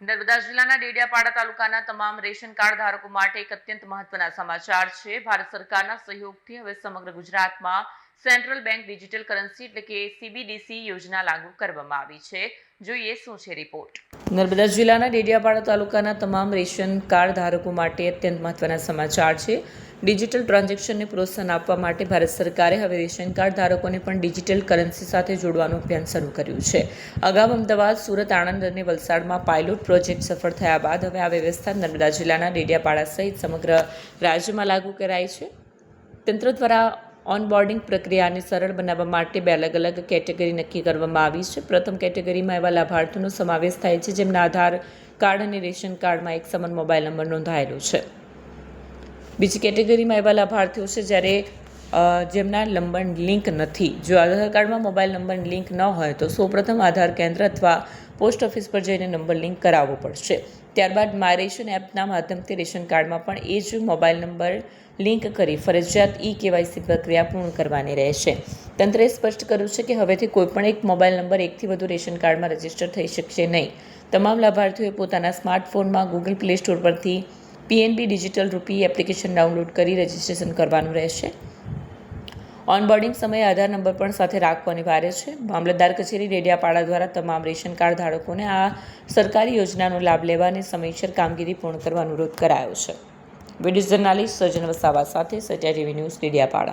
નર્મદા જિલ્લાના ડેડિયાપાડા તાલુકાના તમામ રેશન કાર્ડ ધારકો માટે એક અત્યંત મહત્વના સમાચાર છે। ભારત સરકારના સહયોગથી હવે સમગ્ર ગુજરાતમાં સેન્ટ્રલ બેંક ડિજિટલ કરન્સી એટલે કે CBDC યોજના લાગુ કરવામાં આવી છે। જોઈએ શું છે રિપોર્ટ। નર્મદા જિલ્લાના ડેડિયાપાડા તાલુકાના તમામ રેશન કાર્ડ ધારકો માટે અત્યંત મહત્વના સમાચાર છે। ડિજિટલ ટ્રાન્ઝેક્શનને પ્રોત્સાહન આપવા માટે ભારત સરકારે હવે રેશન કાર્ડ ધારકોને પણ ડિજિટલ કરન્સી સાથે જોડવાનું અભિયાન શરૂ કર્યું છે। અગાઉ અમદાવાદ, સુરત, આણંદ અને વલસાડમાં પાયલોટ પ્રોજેક્ટ સફળ થયા બાદ હવે આ વ્યવસ્થા નર્મદા જિલ્લાના ડેડિયાપાડા સહિત સમગ્ર રાજ્યમાં લાગુ કરાઈ છે। તંત્ર દ્વારા ઓનબોર્ડિંગ પ્રક્રિયાને સરળ બનાવવા માટે બે અલગ કેટેગરી નક્કી કરવામાં આવી છે। પ્રથમ કેટેગરીમાં એવા લાભાર્થીઓનો સમાવેશ થાય છે જેમના આધાર કાર્ડ અને રેશન કાર્ડમાં એક સમાન મોબાઈલ નંબર નોંધાયેલો છે। બીજી કેટેગરીમાં એવા લાભાર્થીઓ છે જ્યારે જેમના નંબર લિંક નથી। જો આધાર કાર્ડમાં મોબાઈલ નંબર લિંક ન હોય તો સૌપ્રથમ આધાર કેન્દ્ર અથવા પોસ્ટ ઓફિસ પર જઈને નંબર લિંક કરાવવો પડશે। ત્યારબાદ માય રેશન એપના માધ્યમથી રેશન કાર્ડમાં પણ એ જ મોબાઈલ નંબર લિંક કરી ફરજિયાત KYC પ્રક્રિયા પૂર્ણ કરવાની રહેશે। તંત્રે સ્પષ્ટ કર્યું છે કે હવેથી કોઈપણ એક મોબાઈલ નંબર એકથી વધુ રેશન કાર્ડમાં રજીસ્ટર થઈ શકશે નહીં। તમામ લાભાર્થીઓએ પોતાના સ્માર્ટફોનમાં ગૂગલ પ્લે સ્ટોર પરથી PNB ડિજિટલ રૂપી એપ્લિકેશન ડાઉનલોડ કરી રજીસ્ટ્રેશન કરવાનું રહેશે। ઓનબોર્ડિંગ સમયે આધાર નંબર પણ સાથે રાખવો અનિવાર્ય છે। મામલતદાર કચેરી ડેડિયાપાડા દ્વારા તમામ રેશન કાર્ડ ધારકોને આ સરકારી યોજનાનો લાભ લેવા અને સમયસર કામગીરી પૂર્ણ કરવા અનુરોધ કરાયો છે। વિડીયો જર્નાલિસ્ટ સર્જન વસાવા સાથે સત્યા TV ન્યૂઝ ડેડિયાપાડા।